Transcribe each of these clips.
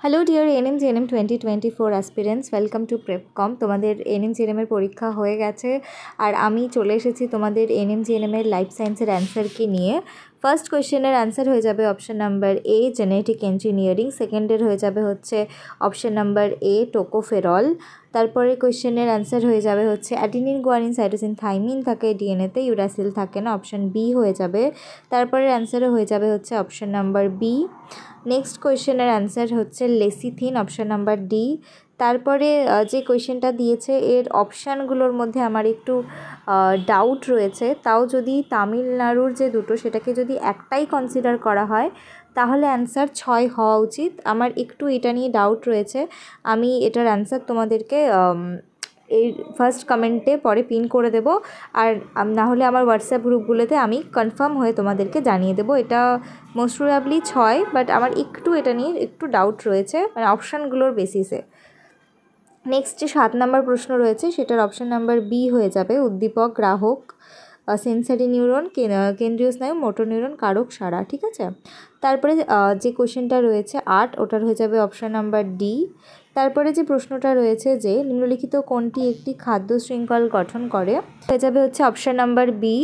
Hello dear ANM GNM 2024 aspirants, welcome to Prepcom. তোমাদের ANM জিএনএমের পরীক্ষা হয়ে গেছে আর আমি চলে এসেছি তোমাদের এনএম জিএনএমের লাইফ সায়েন্সের অ্যান্সারকে নিয়ে। ফার্স্ট কোয়েশ্চেনের অ্যান্সার হয়ে যাবে option number a genetic engineering, সেকেন্ডের হয়ে যাবে হচ্ছে অপশান নাম্বার এ টোকোফেরল। তারপরে কোয়েশ্চেনের অ্যান্সার হয়ে যাবে হচ্ছে অ্যাডিনিন, গুয়ানিন, সাইটোসিন, থাইমিন থাকে ডিএনএতে, ইউরাসিল থাকে না, অপশান বি হয়ে যাবে। তারপরে অ্যান্সারও হয়ে যাবে হচ্ছে অপশান নাম্বার বি। নেক্সট কোয়েশ্চেনের অ্যান্সার হচ্ছে লেসিথিন, অপশান নাম্বার ডি। তারপরে যে কোয়েশ্চেনটা দিয়েছে এর অপশানগুলোর মধ্যে আমার একটু ডাউট রয়েছে, তাও যদি তামিলনাড়ুর যে দুটো সেটাকে যদি একটাই কনসিডার করা হয় তাহলে অ্যান্সার 6 হওয়া উচিত। আমার একটু এটা নিয়ে ডাউট রয়েছে, আমি এটার অ্যান্সার তোমাদেরকে এই ফার্স্ট কমেন্টে পরে পিন করে দেব, আর না হলে আমার হোয়াটসঅ্যাপ গ্রুপগুলোতে আমি কনফার্ম হয়ে তোমাদেরকে জানিয়ে দেবো। এটা মোস্ট প্রবাবলি 6, বাট আমার একটু এটা নিয়ে একটু ডাউট রয়েছে, মানে অপশানগুলোর বেসিসে। নেক্সট যে 7 নম্বর প্রশ্ন রয়েছে সেটার অপশান নাম্বার বি হয়ে যাবে উদ্দীপক, গ্রাহক, সেন্সারি নিউরন, কেন্দ্রীয় স্নায়ু, মোটর নিউরন, কারক, সারা। ঠিক আছে। তারপরে যে কোশ্চেনটা রয়েছে 8, ওটার হয়ে যাবে অপশান নাম্বার ডি। তারপরে যে প্রশ্নটা রয়েছে যে নিম্নলিখিত কোনটি একটি খাদ্য শৃঙ্খল গঠন করে, হয়ে যাবে হচ্ছে অপশান নাম্বার বি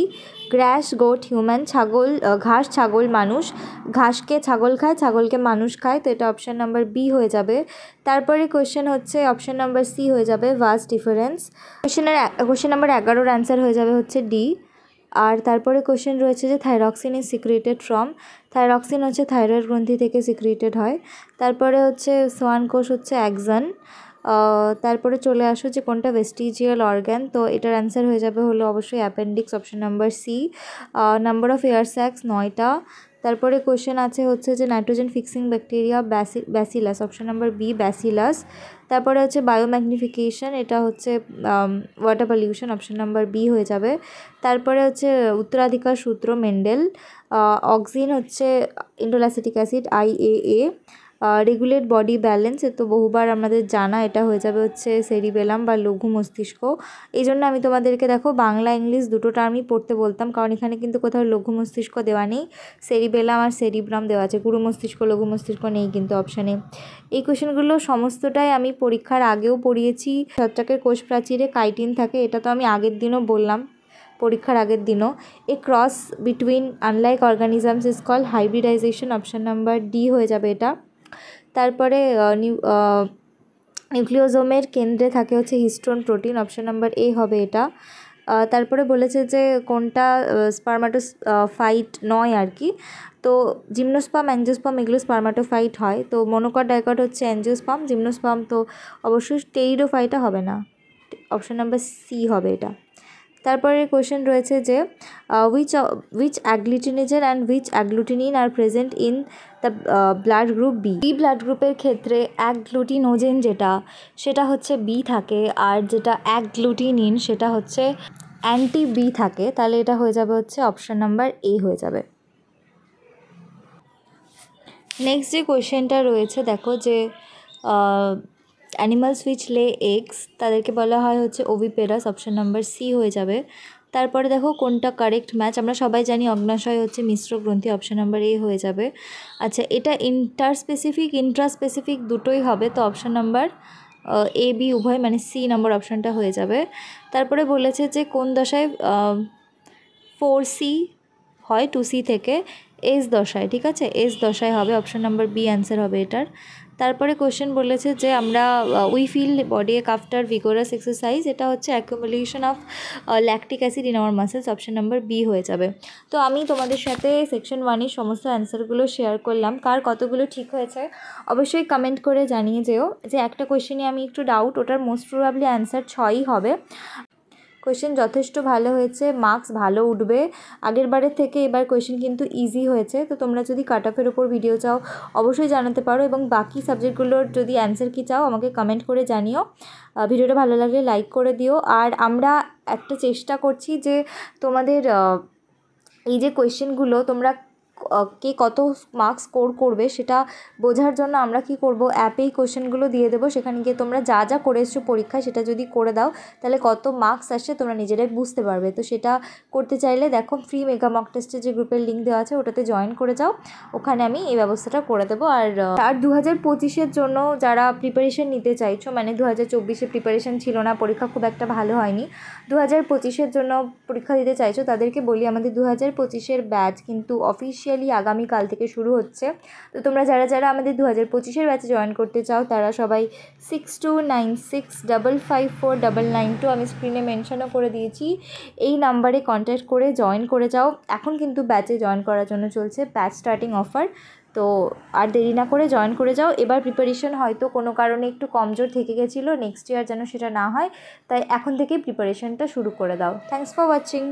গ্রাস, গোট, হিউম্যান। ছাগল, ঘাস, ছাগল, মানুষ। ঘাসকে ছাগল খায়, ছাগলকে মানুষ খায়, তো এটা অপশান নাম্বার বি হয়ে যাবে। তারপরে কোয়েশ্চেন হচ্ছে অপশান নাম্বার সি হয়ে যাবে ভাস্ট ডিফারেন্স। কোয়েশ্চেন নাম্বার 11-র অ্যান্সার হয়ে যাবে হচ্ছে ডি। আর তারপরে কোয়েশ্চেন রয়েছে যে thyroxine is secreted from. Thyroxine হচ্ছে থাইরয়েড গ্রন্থি থেকে সিক্রেটেড হয়। তারপরে হচ্ছে সোয়ান কোষ হচ্ছে অ্যাক্সন। তারপরে চলে আসো যে কোনটা ভেস্টিজিয়াল অর্গ্যান, তো এটার অ্যান্সার হয়ে যাবে হলো অবশ্যই appendix, option number C. Number of air sacs 9টা। তারপরে কোয়েশ্চেন আছে হচ্ছে যে nitrogen fixing bacteria bacillus, option number B bacillus. তারপরে হচ্ছে বায়োম্যাগনিফিকেশন, এটা হচ্ছে water pollution, option number B হয়ে যাবে। তারপরে হচ্ছে উত্তরাধিকার সূত্র মেন্ডেল। অক্সিন হচ্ছে indoleacetic acid, IAA। Regulate body balance, এ তো বহুবার আমাদের জানা, এটা হয়ে যাবে হচ্ছে সেরিবেলাম বা লঘু মস্তিষ্ক। এই জন্য আমি তোমাদেরকে দেখো বাংলা ইংলিশ দুটো টার্মই পড়তে বলতাম, কারণ এখানে কিন্তু কোথাও লঘু মস্তিষ্ক দেওয়া নেই, সেরিবেলাম আর সেরিব্রাম দেওয়া আছে, গুরু মস্তিষ্ক লঘু মস্তিষ্ক নেই কিন্তু অপশানে। এই কোয়েশনগুলো সমস্তটাই আমি পরীক্ষার আগেও পড়িয়েছি। ছত্রাকের কোষ প্রাচীরে কাইটিন থাকে, এটা তো আমি আগের দিনও বললাম, পরীক্ষার আগের দিনও। A cross between unlike organisms is call hybridization, option number D হয়ে যাবে এটা। তারপরে নিউক্লিওজোমের কেন্দ্রে থাকে হচ্ছে histone protein, option number A হবে এটা। তারপরে বলেছে যে কোনটা স্পার্মাটোফাইট নয় আর কি, তো জিমনোস্পার্ম, অ্যাঞ্জিওস্পার্ম এগুলো স্পার্মাটোফাইট হয়, তো মনোকট ডাইকট হচ্ছে অ্যাঞ্জিওস্পার্ম, জিমনোস্পার্ম তো অবশ্যই টেরিডোফাইটা হবে না, অপশান নাম্বার সি হবে এটা। তারপরে কোয়েশ্চেন রয়েছে যে which agglutinogen and which agglutinin are present in the blood group B। B blood গ্রুপের ক্ষেত্রে অ্যাগগ্লুটিনোজেন যেটা সেটা হচ্ছে বি থাকে, আর যেটা অ্যাগগ্লুটিনিন সেটা হচ্ছে অ্যান্টি বি থাকে, তাহলে এটা হয়ে যাবে হচ্ছে অপশান নাম্বার এ হয়ে যাবে। নেক্সট যে কোয়েশ্চেনটা রয়েছে দেখো যে অ্যানিমালস হুইচ লে এগস তাদেরকে বলা হয় হচ্ছে ওভিপেরাস, অপশান নাম্বার সি হয়ে যাবে। তারপরে দেখো কোনটা কারেক্ট ম্যাচ, আমরা সবাই জানি অগ্নাশয় হচ্ছে মিশ্র গ্রন্থি, অপশান নাম্বার এ হয়ে যাবে। আচ্ছা, এটা ইন্ট্রাস্পেসিফিক দুটোই হবে, তো অপশান নাম্বার এ বি উভয়, মানে সি নম্বর অপশানটা হয়ে যাবে। তারপরে বলেছে যে কোন দশায় 4C হয় 2C থেকে, এস দশায়। ঠিক আছে, এস দশায় হবে, অপশান নাম্বার বি অ্যান্সার হবে এটার। তারপরে কোয়েশ্চেন বলেছে যে আমরা we feel body ache after vigorous exercise, এটা হচ্ছে accumulation of lactic acid in our muscles, option number B হয়ে যাবে। তো আমি তোমাদের সাথে সেকশন 1-এর সমস্ত অ্যান্সারগুলো শেয়ার করলাম, কার কতগুলো ঠিক হয়েছে অবশ্যই কমেন্ট করে জানিয়ে যেও। যে একটা কোয়েশ্চেনে আমি একটু ডাউট, ওটার মোস্ট প্রবাবলি অ্যান্সার 6ই হবে। কোয়েশ্চেন যথেষ্ট ভালো হয়েছে, মার্কস ভালো উঠবে আগের বারের থেকে, এবার কোয়েশ্চেন কিন্তু ইজি হয়েছে। তো তোমরা যদি কাট অফের ওপর ভিডিও চাও অবশ্যই জানাতে পারো, এবং বাকি সাবজেক্টগুলোর যদি অ্যান্সার কি চাও আমাকে কমেন্ট করে জানিও। ভিডিওটা ভালো লাগলে লাইক করে দিও। আর আমরা একটা চেষ্টা করছি যে তোমাদের এই যে কোয়েশ্চেনগুলো তোমরা কে কত মার্কস স্কোর করবে সেটা বোঝার জন্য আমরা কি করব, অ্যাপেই কোশ্চেনগুলো দিয়ে দেবো। সেখানে গিয়ে তোমরা যা যা করে এসছো পরীক্ষায় সেটা যদি করে দাও তাহলে কত মার্কস আসছে তোমরা নিজেরাই বুঝতে পারবে। তো সেটা করতে চাইলে দেখো ফ্রি মেগা মক টেস্টের যে গ্রুপের লিঙ্ক দেওয়া আছে ওটাতে জয়েন করে যাও, ওখানে আমি এই ব্যবস্থাটা করে দেবো। আর 2025-এর জন্য যারা প্রিপারেশন নিতে চাইছো, মানে 2024-এ প্রিপারেশন ছিল না, পরীক্ষা খুব একটা ভালো হয়নি, 2025-এর জন্য পরীক্ষা দিতে চাইছো, তাদেরকে বলি আমাদের 2025-এর ব্যাচ কিন্তু অফিসিয়ালি আগামীকাল থেকে শুরু হচ্ছে। তো তোমরা যারা যারা আমাদের 2025-এর ব্যাচে জয়েন করতে চাও তারা সবাই 6296555499, আমি স্ক্রিনে মেনশনও করে দিয়েছি, এই নাম্বারে কন্ট্যাক্ট করে জয়েন করে যাও। এখন কিন্তু ব্যাচে জয়েন করার জন্য চলছে ব্যাচ স্টার্টিং অফার। তো আর দেরি না করে জয়েন করে যাও। এবার প্রিপারেশন হয়তো কোনো কারণে একটু কমজোর থেকে গেছিলো, নেক্সট ইয়ার যেন সেটা না হয়, তাই এখন থেকেই প্রিপারেশনটা শুরু করে দাও। Thanks for watching.